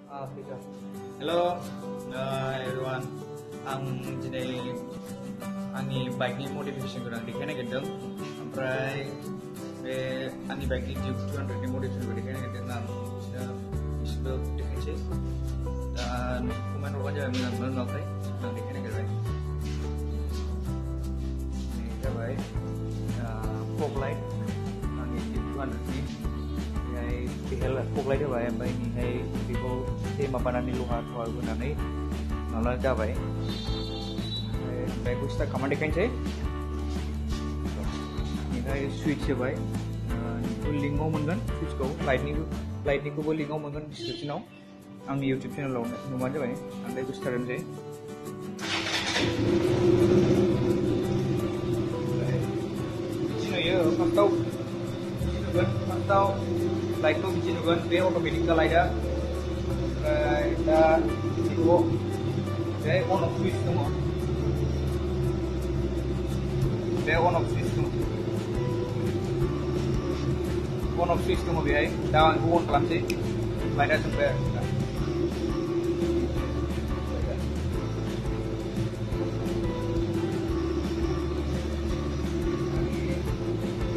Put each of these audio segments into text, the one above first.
Hello, everyone. Today आंनि बाइकनि मडिफिकेशनखौ आं देखायनो नागिरदों ओमफ्राय बे आंनि बाइकनि Duke 200 नि मडिफिकेशनखौ देखायनो नागिरदों आं बिसोरखौ देखायनोसै दा कमेन्ट हरबानो जाबाय मोजां मोनो नुवाखै आं देखायनो नागिरबाय नै जाबाय फग लाइट आंनि Duke 200 नि बेहाय बेहाय फग लाइट होबाय ओमफ्राय नैहाय बेखौ एसे माबानानै लहा होनानै माबा जाबाय बैक स्टार्ट खालामना देखायनोसै बेहाय सुइच होबाय लिंकआव मोनगोन सुइचखौ लाइटनिखौबो लिंकआव मोनगोन डिसक्रिपशनाव आंनि इउटुब चेनेलाव नुबानो जाबाय आं बैक स्टार्ट होनोसै बिदि नुयो फार्स्टआव लाइटखौ बिदि नुगोन बे अट'मेटिक लाइटआ ओमफ्राय दा बेखौ बेहाय अन अफ सुइच दङ बे अन अफ सुइच दङ बेहाय दा आं बेखौ अन खालामसै लाइटआ जोंबाय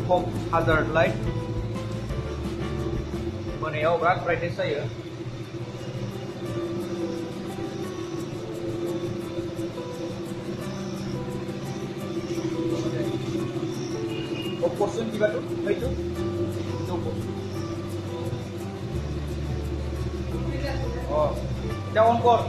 फग हाजार्ड लाइट मोनायाव बिराद ब्राइटनेस जायो portion di batu itu oh down core